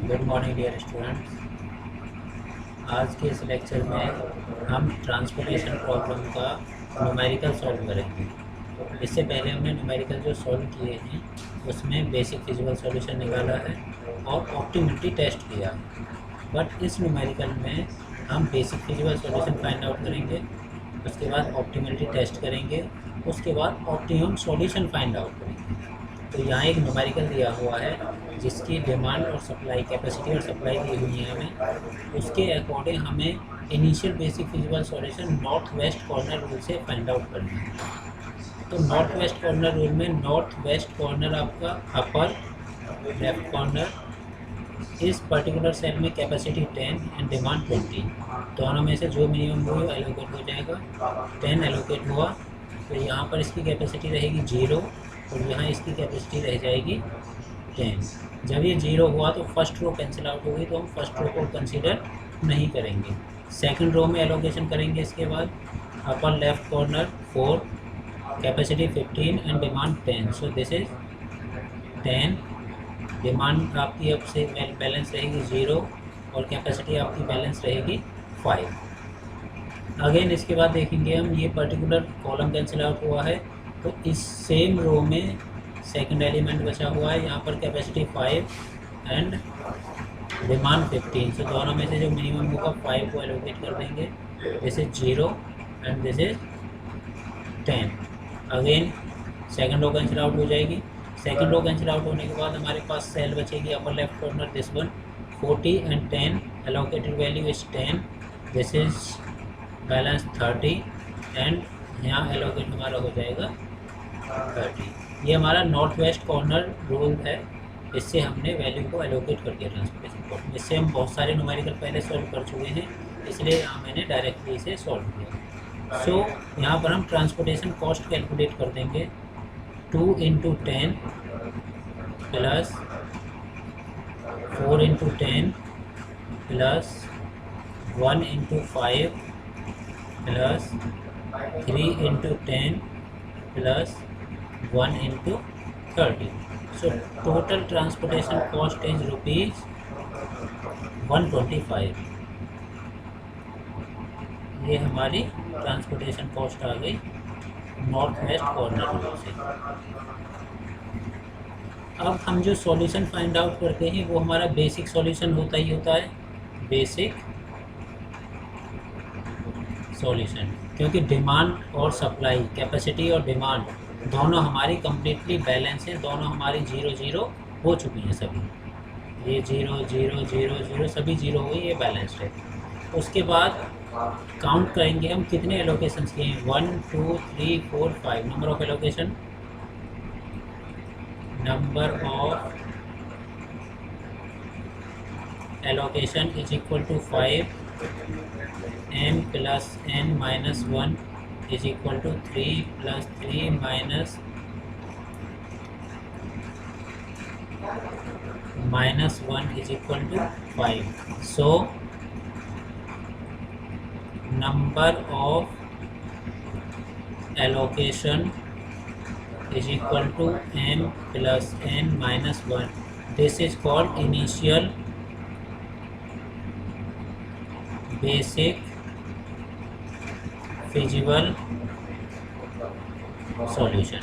Good morning dear students. आज के इस लेक्चर में हम ट्रांसपोर्टेशन प्रॉब्लम का न्यूमेरिकल सॉल्व करेंगे। इससे पहले हमने न्यूमेरिकल जो सॉल्व किए हैं उसमें बेसिक फिजिकल सॉल्यूशन निकाला है और ऑप्टिमिलिटी टेस्ट किया है। बट इस न्यूमेरिकल में हम basic physical solution find out करेंगे, उसके बाद ऑप्टिमिलिटी टेस्ट करेंगे, उसके बाद ऑप्टिमम सॉल्यूशन फाइंड आउट करेंगे। तो यहाँ एक न्यूमेरिकल दिया हुआ है जिसकी डिमांड और सप्लाई, कैपेसिटी और सप्लाई दी हुई है हमें। उसके अकॉर्डिंग हमें initial basic physical solution north west corner rule से फाइंड आउट करना है। तो नॉर्थ वेस्ट कॉर्नर रूल में नॉर्थ वेस्ट कॉर्नर आपका अपर लेफ्ट कॉर्नर, इस पर्टिकुलर सेल में कैपेसिटी 10 एंड डिमांड 20, दोनों में से जो मिनिमम हो एलोकेट हो जाएगा। 10 एलोकेट हुआ तो यहाँ पर इसकी कैपेसिटी रहेगी 0 और यहाँ इसकी कैपेसिटी रह जाएगी 10। जब ये 0 हुआ तो फर्स्ट रो कैंसिल आउट होगी, तो हम फर्स्ट रो को कंसीडर नहीं करेंगे। सेकंड रो में एलोकेशन करेंगे। इसके बाद upper left corner 4, capacity 15 and demand 10। So this is 10। Demand आपकी अब से बैलेंस रहेगी 0 और कैपेसिटी आपकी बैलेंस रहेगी 5। अगेन इसके बाद देखेंगे हम, ये पर्टिकुलर कॉलम कैंसिल आउट हुआ है तो इस सेम रो में सेकंड एलिमेंट बचा हुआ है, यहाँ पर कैपेसिटी 5 एंड डिमांड 15। सो दोनों में से जो मिनिमम होगा 5 को एलोकेट कर देंगे। This is 0 and this is 10। Again second row cancel out हो जाएगी। सेकंड रो कैंसिल आउट होने के बाद हमारे पास सेल बचेगी upper left corner, this one 40 and 10, allocated value is 10। This is balance 30 and यहाँ एलोकेट हमारा हो जाएगा 30। ये हमारा नॉर्थ वेस्ट कॉर्नर रूल है, इससे हमने वैल्यू को एलोकेट कर दिया ट्रांसपोर्टेशन कॉस्ट। इससे हम बहुत सारे न्यूमेरिकल पहले सॉल्व कर चुके हैं, इसलिए यहाँ मैंने डायरेक्टली इसे सॉल्व किया। सो यहाँ पर हम ट्रांसपोर्टेशन कॉस्ट कैलकुलेट कर देंगे। 2 into 10 plus 4 into 10 plus 1 into 5 plus 3 into 10 plus 1 into 30। So total transportation cost is rupees 125। ये हमारी ट्रांसपोर्टेशन कॉस्ट आ गई नॉर्थ वेस्ट कॉर्नर रूल से। अब हम जो सॉल्यूशन फाइंड आउट करते हैं वो हमारा बेसिक सॉल्यूशन होता ही होता है, बेसिक सॉल्यूशन, क्योंकि डिमांड और सप्लाई, कैपेसिटी और डिमांड दोनों हमारी कम्प्लीटली बैलेंस है, दोनों हमारी 0-0 हो चुकी हैं सभी। ये 0-0-0-0 सभी 0 हुई, ये बैलेंस्ड है। उसके बाद काउंट करेंगे हम कितने एलोकेशंस किए हैं। 1 2 3 4 5 number of allocation, number of allocation is equal to 5, n plus n minus 1 is equal to 3 plus 3 minus -1 is equal to 5। So number of allocation is equal to m plus n minus 1. This is called initial basic feasible solution.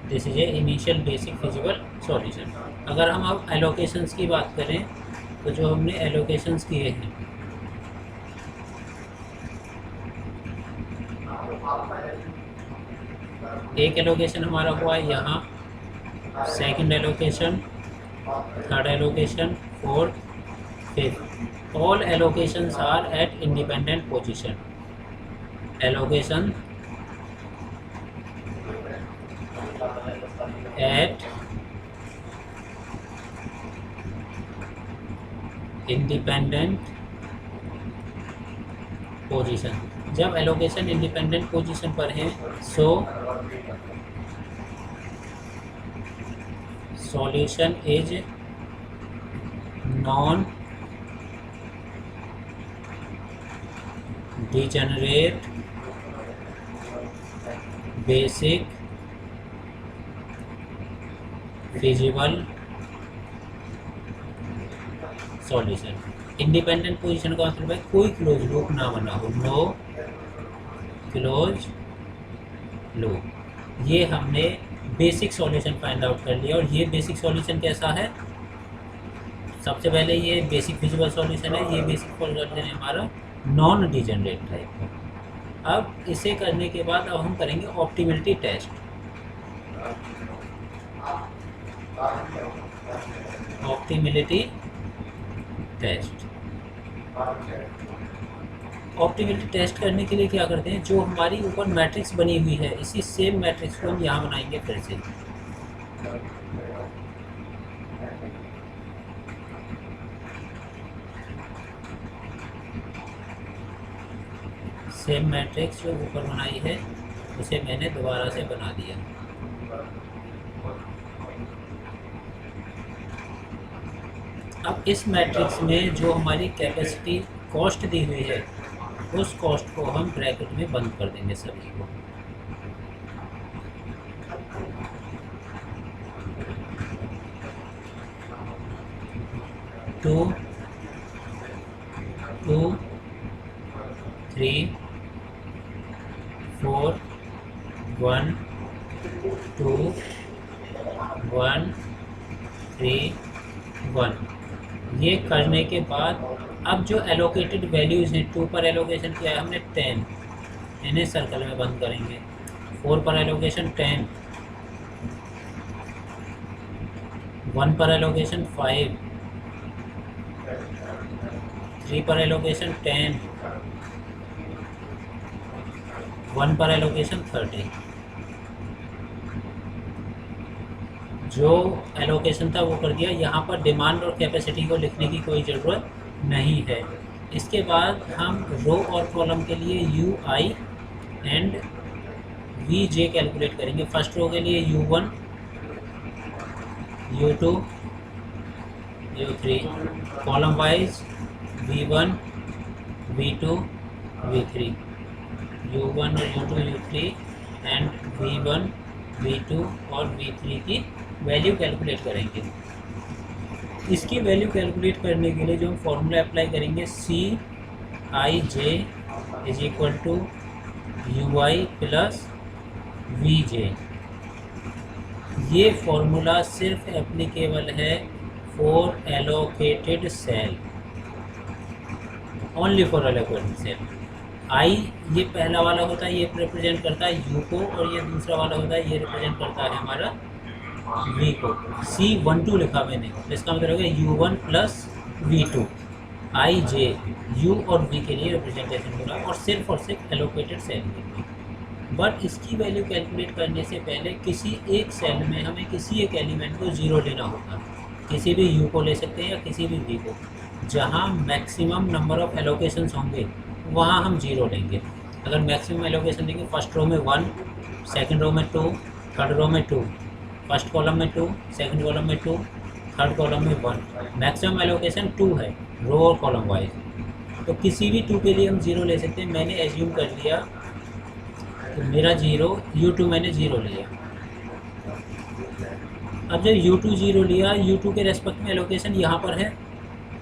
This is a initial basic feasible solution. अगर हम अब allocations की बात करें तो जो हमने allocations किए हैं, एक एलोकेशन हमारा हुआ है यहाँ, second allocation, third allocation, fourth, fifth. All allocations are at independent position. Allocation at independent position. जब एलोकेशन इंडिपेंडेंट पोजीशन पर है so solution is non degenerate basic feasible solution. Independent position का मतलब है कोई क्लोज लूप ना बना हो, नो क्लोज लूप। ये हमने बेसिक सॉल्यूशन फाइंड आउट कर लिया। और ये बेसिक सॉल्यूशन कैसा है? सबसे पहले ये बेसिक फिजिबल सॉल्यूशन है। ये बेसिक सॉल्यूशन है हमारा नॉन डिजेनरेट टाइप का। अब इसे करने के बाद अब हम करेंगे ऑप्टिमिलिटी टेस्ट। ऑप्टिमिलिटी टेस्ट। ऑप्टिमिलिटी टेस्ट करने के लिए क्या करते हैं, जो हमारी ऊपर मैट्रिक्स बनी हुई है इसी सेम मैट्रिक्स को हम यहाँ बनाएंगे फिर से। सेम मैट्रिक्स जो ऊपर बनाई है उसे मैंने दोबारा से बना दिया। अब इस मैट्रिक्स में जो हमारी कैपेसिटी कॉस्ट दी हुई है उस कॉस्ट को हम ब्रैकेट में बंद कर देंगे सभी को। टू 3 4 1 2 1 3 1। ये करने के बाद अब जो एलोकेटेड वैल्यूज़ हैं, 2 पर एलोकेशन किया है हमने 10, इन्हें सर्कल में बंद करेंगे। 4 पर एलोकेशन 10, 1 पर एलोकेशन 5, 3 पर एलोकेशन 10, 1 पर एलोकेशन 30। जो एलोकेशन था वो कर दिया। यहाँ पर डिमांड और कैपेसिटी को लिखने की कोई ज़रूरत नहीं है। इसके बाद हम रो और कॉलम के लिए U I and V J calculate करेंगे। फर्स्ट रो के लिए U1 U2 U3, column wise V1 V2 V3, U1 और U2 U3 and V1 V2 और V3 की वैल्यू कैलकुलेट करेंगे। इसकी वैल्यू कैलकुलेट करने के लिए जो हम फॉर्मूला अप्लाई करेंगे, C I J is equal to U I plus V J. ये फॉर्मूला सिर्फ एप्लीकेबल है for allocated cell, only for allocated cell. आई ये पहला वाला होता है, ये रिप्रेजेंट करता है यू को, और ये दूसरा वाला होता है, ये रिप्रेजेंट करता है हमारा वी को। C12 लिखा मैंने, तो इसका मतलब होगा U1 plus V2। I J you और वी के लिए रिप्रेजेंटेशन हो रहा है, और सिर्फ एलोकेटेड सेल के लिए। बट इसकी वैल्यू कैलकुलेट करने से पहले किसी एक सेल में हमें किसी एक एलिमेंट को ज़ीरो लेना होगा। किसी भी U को ले सकते हैं या किसी भी V को। जहाँ मैक्सिमम नंबर ऑफ एलोकेशंस होंगे वहाँ हम ज़ीरो लेंगे। अगर मैक्सिमम एलोकेशन लेंगे, फर्स्ट रो में 1, सेकंड रो में 2, थर्ड रो में 2, फर्स्ट कॉलम में 2, सेकंड कॉलम में 2, थर्ड कॉलम में 1। मैक्सिमम एलोकेशन 2 है रो और कॉलम वाइज, तो किसी भी 2 के लिए हम 0 ले सकते हैं। मैंने एज्यूम कर लिया तो मेरा 0, U2 मैंने 0 लिया। अब जब U2 0 लिया, U2 के रेस्पेक्ट में एलोकेशन यहाँ पर है,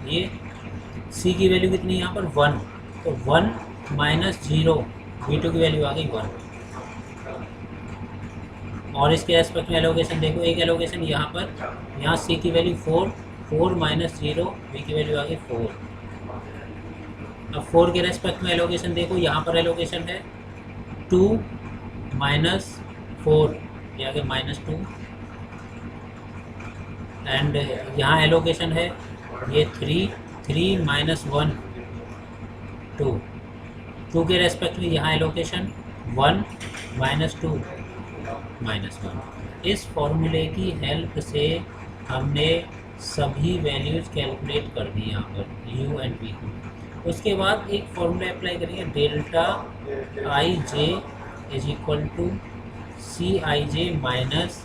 ये C की वैल्यू कितनी है यहाँ पर 1, तो 1 माइनस 0, V2 की वैल्यू आ गई 1। और इसके रेस्पेक्ट में एलोकेशन देखो, एक एलोकेशन यहाँ पर, यहाँ C की वैल्यू 4, 4 माइनस 0, V की वैल्यू आ गई 4। अब 4 के रेस्पेक्ट में एलोकेशन देखो, यहाँ पर एलोकेशन है 2 माइनस 4, ये आ गया -2। एंड यहाँ एलोकेशन है ये 3 माइनस 1, 2। 2 के रेस्पेक्ट में यहाँ एलोकेशन 1 माइनस 2 -1। इस फॉर्मूले की हेल्प से हमने सभी वैल्यूज़ कैलकुलेट कर दी यहाँ पर U एंड V। उसके बाद एक फॉर्मूला अप्लाई करेंगे, delta I J is equal to C I J minus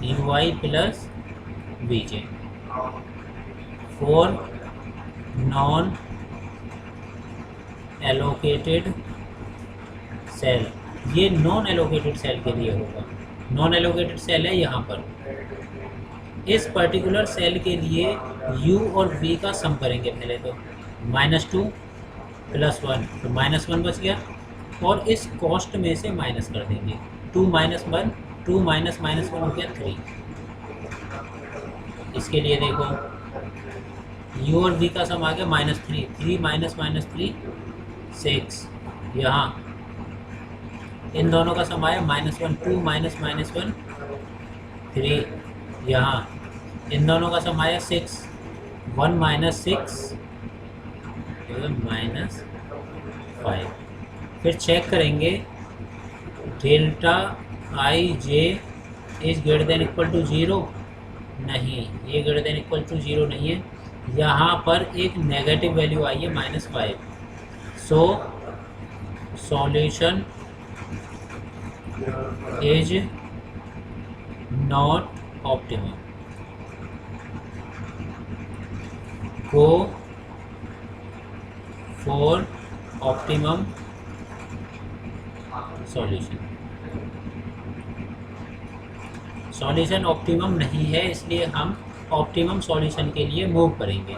U I plus V J for non allocated cell. ये नॉन एलोकेटेड सेल के लिए होगा। नॉन एलोकेटेड सेल है यहाँ पर, इस पर्टिकुलर सेल के लिए u और v का सम करेंगे पहले तो, -2 + 1 तो -1 बच गया, और इस कॉस्ट में से माइनस कर देंगे 2 - 1 2 - -1 हो गया 3। इसके लिए देखो u और v का सम आ गया -3, 3 - -3 6, यहाँ इन दोनों का सम आया -1 2 - -1 3, यहाँ इन दोनों का सम आया 6 1 - 6 -5। फिर चेक करेंगे delta I J is greater than equal to 0, नहीं, ये ग्रेटर देन इक्वल टू 0 नहीं है, यहाँ पर एक नेगेटिव वैल्यू आई है -5। सो solution is not optimum. Go for optimum solution. Solution optimum नहीं है, इसलिए हम ऑप्टिमम सॉल्यूशन के लिए मूव करेंगे।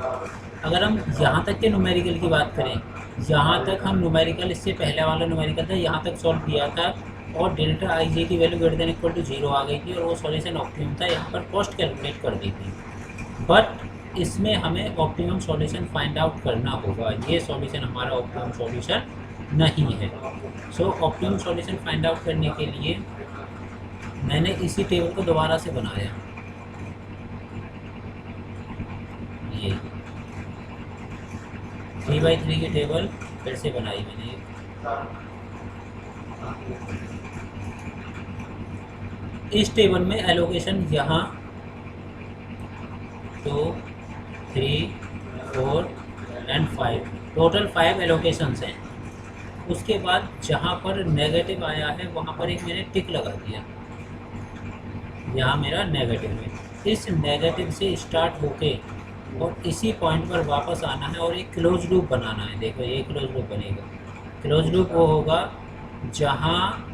अगर हम यहाँ तक के न्यूमेरिकल की बात करें, यहाँ तक हम न्यूमेरिकल, इससे पहले वाला न्यूमेरिकल था, यहाँ तक सॉल्व किया था और डेल्टा आई जे की value greater than equal to 0 आ गई थी और वो सॉल्यूशन ऑप्टिमम था, यहाँ पर कॉस्ट कैलकुलेट कर दी थी। बट इसमें हमें ऑप्टिमम सॉल्यूशन फाइंड आउट करना होगा, ये सॉल्यूशन हमारा ऑप्टिमम सॉल्यूशन नहीं है। सो ऑप्टिमम सॉल्यूशन फाइंड आउट करने के लिए मैंने इसी टेबल को दोबारा से बनाया, ये 3/3 की टेबल फिर से बनाई मैंने। इस टेबल में एलोकेशन यहाँ 2 3 4 एंड 5, टोटल 5 एलोकेशंस हैं। उसके बाद जहाँ पर नेगेटिव आया है वहाँ पर एक मैंने टिक लगा दिया, यहाँ मेरा नेगेटिव है। इस नेगेटिव से स्टार्ट होके और इसी पॉइंट पर वापस आना है और एक क्लोज लूप बनाना है। देखो ये क्लोज लूप बनेगा। क्लोज लूप वो होगा जहाँ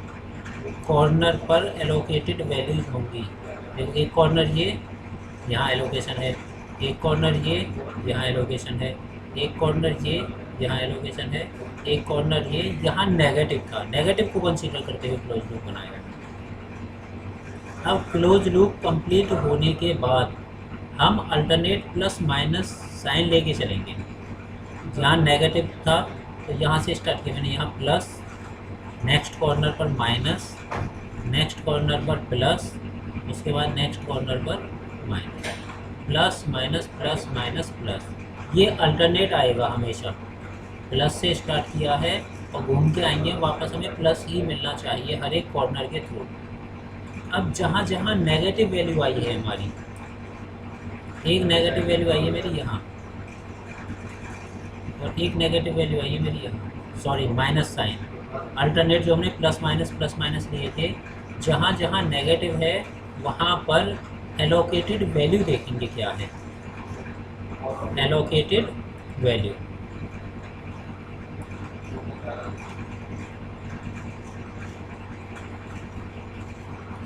कॉर्नर पर एलोकेटेड वैल्यूज होंगी। देखो एक कॉर्नर ये, यहाँ एलोकेशन है, एक कॉर्नर ये, यहाँ एलोकेशन है, एक कॉर्नर ये, यहाँ एलोकेशन है, एक कॉर्नर ये, यहाँ नेगेटिव था, नेगेटिव को कंसीडर करते हुए क्लोज लूप बनाया। अब क्लोज लूप कंप्लीट होने के बाद हम अल्टरनेट प्लस माइनस साइन लेके चलेंगे। जहाँ नेगेटिव था तो यहाँ से स्टार्ट किया मैंने, यहाँ प्लस, नेक्स्ट कॉर्नर पर माइनस, नेक्स्ट कॉर्नर पर प्लस, उसके बाद नेक्स्ट कॉर्नर पर minus, plus minus plus minus plus. ये अल्टरनेट आएगा हमेशा, प्लस से स्टार्ट किया है और घूम के आएंगे वापस, हमें प्लस ही मिलना चाहिए हर एक कॉर्नर के थ्रू। अब जहाँ जहाँ नेगेटिव वैल्यू आई है हमारी, एक नेगेटिव वैल्यू आई है मेरी यहाँ और एक नेगेटिव वैल्यू आई है मेरी यहाँ, सॉरी माइनस साइन, अल्टरनेट जो हमने प्लस माइनस लिए थे, जहाँ जहाँ नेगेटिव है वहाँ पर एलोकेटेड वैल्यू देखेंगे क्या है, एलोकेटेड वैल्यू।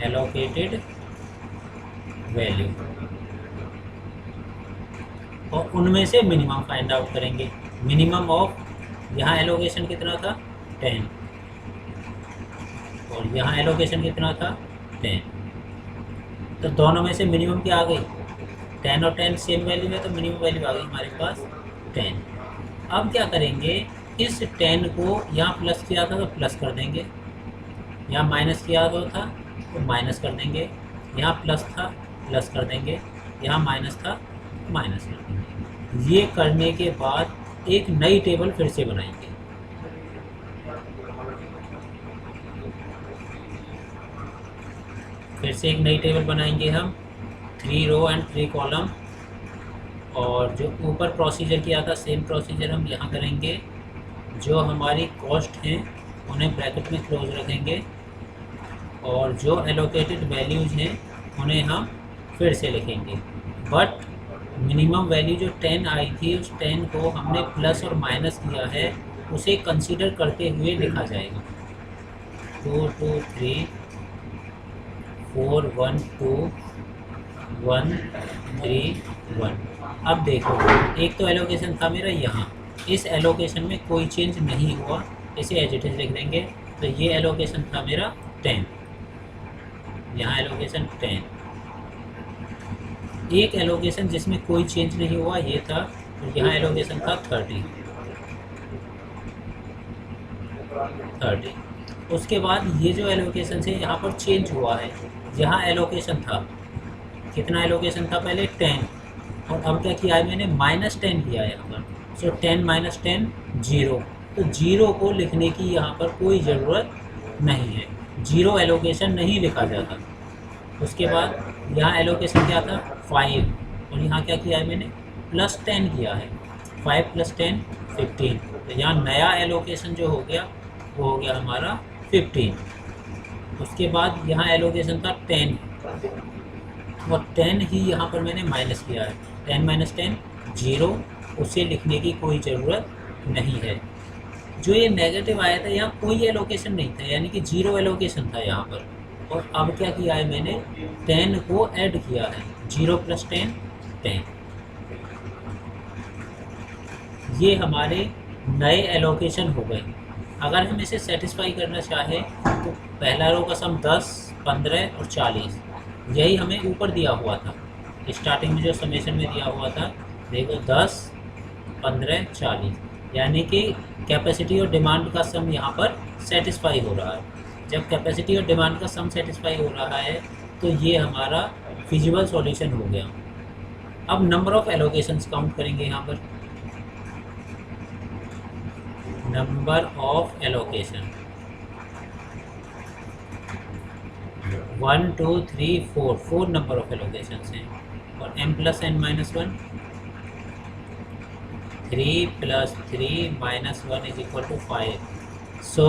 एलोकेटेड वैल्यू और उनमें से मिनिमम फाइंड आउट करेंगे। मिनिमम ऑफ, यहाँ एलोकेशन कितना था 10 और यहाँ एलोकेशन कितना था 10, तो दोनों में से मिनिमम क्या आ गई, 10 और 10 सेम वैल्यू है तो मिनिमम वैल्यू आ गई हमारे पास 10। अब क्या करेंगे, इस 10 को यहाँ प्लस किया था तो प्लस कर देंगे, यहाँ माइनस किया था तो माइनस कर देंगे, यहाँ प्लस था प्लस कर देंगे, यहाँ माइनस था माइनस कर देंगे। ये करने के बाद एक नई टेबल फिर से बनाएंगे। फिर से एक नई टेबल बनाएंगे हम, 3 रो एंड 3 कॉलम, और जो ऊपर प्रोसीजर किया था सेम प्रोसीजर हम यहाँ करेंगे। जो हमारी कॉस्ट हैं उन्हें ब्रैकेट में क्लोज रखेंगे और जो एलोकेटेड वैल्यूज़ हैं उन्हें हम फिर से लिखेंगे। बट मिनिमम वैल्यू जो 10 आई थी उस 10 को हमने प्लस और माइनस किया है, उसे कंसीडर करते हुए लिखा जाएगा। 2 2 3 4 1 2 1 3 1। अब देखो, एक तो एलोकेशन था मेरा यहाँ, इस एलोकेशन में कोई चेंज नहीं हुआ, इसे एज इट इज लिख देंगे। तो ये एलोकेशन था मेरा 10, यहाँ एलोकेशन 10। एक एलोकेशन जिसमें कोई चेंज नहीं हुआ ये था, और यहाँ एलोकेशन था 30। उसके बाद ये जो एलोकेशन है यहाँ पर चेंज हुआ है। यहाँ एलोकेशन था, कितना एलोकेशन था पहले 10, और अब क्या किया है मैंने -10 किया है यहाँ पर। सो 10 - 10 0। तो 0 को लिखने की यहाँ पर कोई ज़रूरत नहीं है, 0 एलोकेशन नहीं लिखा जाता। उसके बाद यहाँ एलोकेशन क्या था 5, और यहाँ क्या किया है मैंने +10 किया है, 5 + 10 15। तो यहाँ नया एलोकेशन जो हो गया वो हो गया हमारा 15। उसके बाद यहाँ एलोकेशन था 10, और 10 ही यहाँ पर मैंने माइनस किया है, 10 - 10 0, उसे लिखने की कोई ज़रूरत नहीं है। जो ये नेगेटिव आया था यहाँ कोई एलोकेशन नहीं था, यानी कि 0 एलोकेशन था यहाँ पर। और अब क्या किया है मैंने 10 को ऐड किया है, 0 + 10 10। ये हमारे नए एलोकेशन हो गए। अगर हम इसे सेटिस्फाई करना चाहें तो पहला रो का सम 10 15 और 40, यही हमें ऊपर दिया हुआ था स्टार्टिंग में, जो समेशन में दिया हुआ था। देखो 10 15 40, यानी कि कैपेसिटी और डिमांड का सम यहाँ पर सेटिस्फाई हो रहा है। जब कैपेसिटी और डिमांड का सम सेटिस्फाई हो रहा है तो ये हमारा फिजिबल सॉल्यूशन हो गया। अब नंबर ऑफ एलोकेशंस काउंट करेंगे यहाँ पर। Number of allocation 1 2 3 4, 4 number of allocations हैं। और m + n - 1, 3 + 3 - 1 = 5। So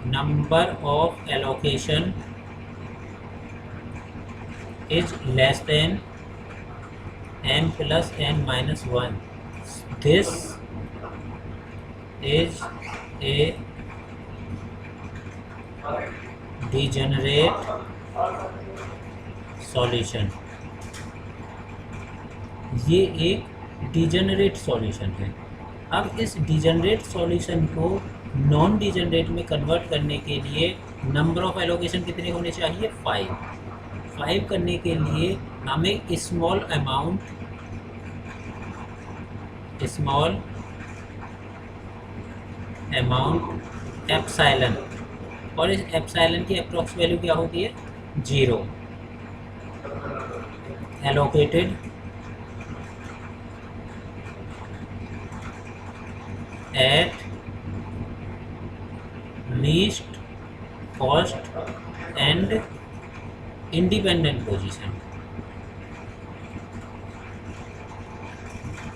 number of allocation is less than m + n - 1. This is a degenerate solution। ये एक डिजेनरेट सॉल्यूशन है। अब इस डिजेनरेट सॉल्यूशन को नॉन डिजेनरेट में कन्वर्ट करने के लिए नंबर ऑफ एलोकेशन कितने होने चाहिए 5 करने के लिए हमें स्मॉल अमाउंट एप्सिलॉन, और इस एप्सिलॉन की अप्रॉक्स वैल्यू क्या होती है 0, allocated at least cost and independent position.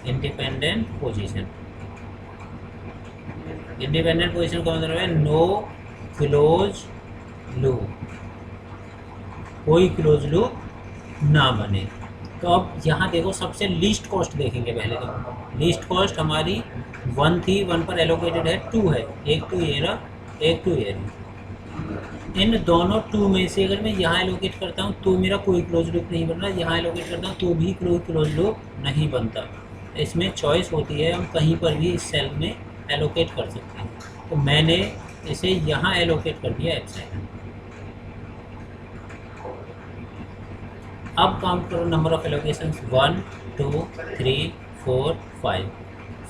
Independent position का मतलब है नो क्लोज लूप, कोई क्लोज लूप ना बने। तो अब यहाँ देखो सबसे लीस्ट कॉस्ट देखेंगे पहले। तो लीस्ट कॉस्ट हमारी 1 थी, 1 पर एलोकेटेड है 2 है, एक 2 ये रहा, एक 2 ये रहा। इन दोनों 2 में से अगर मैं यहाँ एलोकेट करता हूँ तो मेरा कोई क्लोज लूप नहीं बन रहा, यहाँ एलोकेट करता हूँ तो भी कोई क्लोज लूप नहीं बनता। इसमें चॉइस होती है, हम कहीं पर भी इस सेल में एलोकेट कर सकते हैं। तो मैंने इसे यहाँ एलोकेट कर दिया एप्सिलॉन। अब काउंट करो नंबर ऑफ एलोकेशंस 1 2 3 4 5।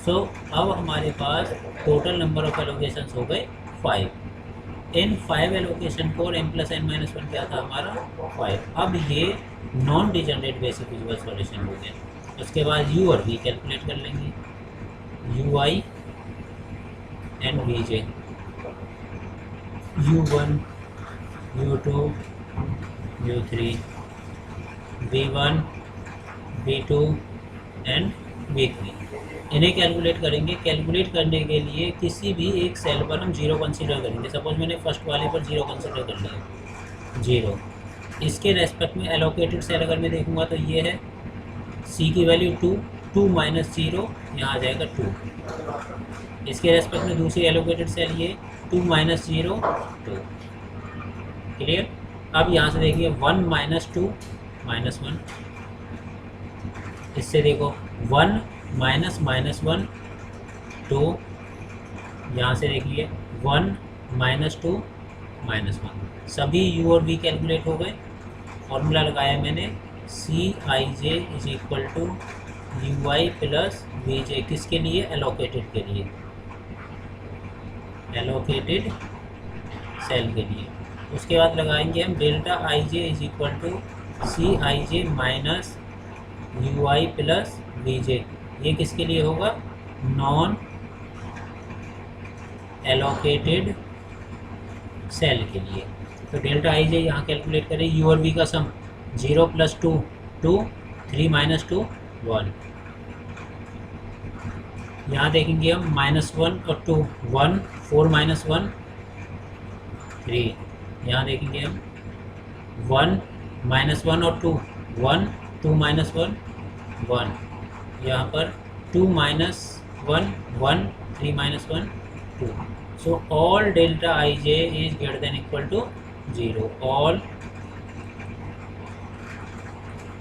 सो अब हमारे पास टोटल नंबर ऑफ एलोकेशंस हो गए 5। इन 5 एलोकेशन को m + n - 1 क्या था हमारा 5। अब ये non degenerate basic feasible solution हो गया। उसके बाद u और v कैलकुलेट कर लेंगे, ui and vj, u1 u2 u3 v1 v2 and v3, इन्हें कैलकुलेट करेंगे। कैलकुलेट करने के लिए किसी भी एक सेल पर हम 0 कंसीडर करेंगे। सपोज मैंने फर्स्ट वाले पर 0 कंसीडर कर लिया, 0। इसके रेस्पेक्ट में एलोकेटेड सेल अगर मैं देखूंगा तो ये है c की वैल्यू 2, 2 - 0 यहाँ आ जाएगा 2। इसके रेस्पेक्ट में दूसरी एलोकेटेड सेल ये 2 - 0 2। क्लियर। अब यहाँ से देखिए 1 माइनस 2 माइनस 1, इससे देखो 1 माइनस माइनस 1 2, यहाँ से देखिए 1 माइनस 2 माइनस 1, सभी u और v कैलकुलेट हो गए। फॉर्मूला लगाया मैंने C I J is equal to U I plus V J, किसके लिए? एलोकेटेड के लिए, एलोकेटेड सेल के लिए। उसके बाद लगाएंगे हम delta I J is equal to C I J minus U I plus V J, ये किसके लिए होगा? नॉन एलोकेटेड सेल के लिए। तो डेल्टा आई जे यहाँ कैलकुलेट करें, यू और वी का सम 0 प्लस 2 2, 3 माइनस 2 1, यहाँ देखेंगे हम -1 और 2 1, 4 माइनस 1 3, यहाँ देखेंगे हम 1 माइनस 1 और 2 1, 2 माइनस 1 1, यहाँ पर 2 minus 1 1, 3 minus 1 2। So all delta ij is greater than equal to 0. All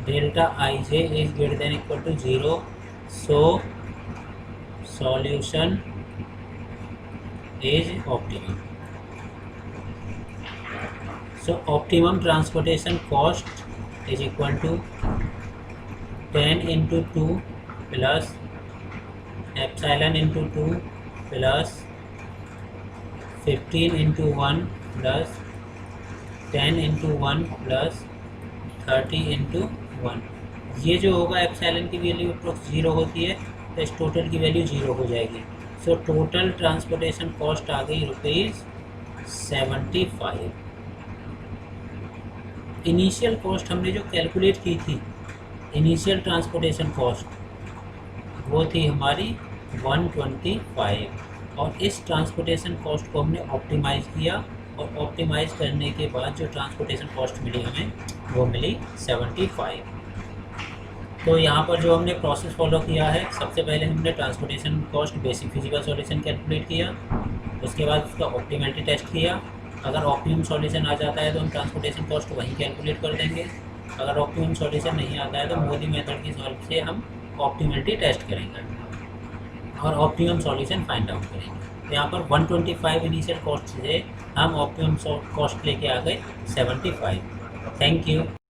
delta ij is greater than equal to 0. So solution is optimum. So optimum transportation cost is equal to 10 into 2 plus epsilon into 2 plus 15 into 1 plus 10 into 1 plus 30 into 1। ये जो होगा epsilon की value approx 0 होती है, तो इस total की value 0 हो जाएगी। सो टोटल ट्रांसपोर्टेशन कॉस्ट आ गई ₹75। इनिशियल कॉस्ट हमने जो कैलकुलेट की थी, इनिशियल ट्रांसपोर्टेशन कॉस्ट वो थी हमारी 125, और इस ट्रांसपोर्टेशन कॉस्ट को हमने ऑप्टिमाइज़ किया, और ऑप्टिमाइज़ करने के बाद जो ट्रांसपोर्टेशन कॉस्ट मिली हमें वो मिली 75। तो यहाँ पर जो हमने प्रोसेस फॉलो किया है, सबसे पहले हमने transportation cost basic physical solution calculate किया, उसके बाद उसका ऑप्टिमलिटी टेस्ट किया। अगर ऑप्टिमम सॉल्यूशन आ जाता है तो हम ट्रांसपोर्टेशन कॉस्ट वहीं कैलकुलेट कर देंगे। अगर ऑप्टिमम सॉल्यूशन नहीं आता है तो मोदी मेथड की सॉल्व से हम ऑप्टिमलिटी टेस्ट करेंगे और ऑप्टिमम सॉल्यूशन फाइंड आउट करेंगे। तो यहाँ पर 125 इनिशियल कॉस्ट से हम ऑप्टिमम कॉस्ट लेके आ गए 75। Thank you.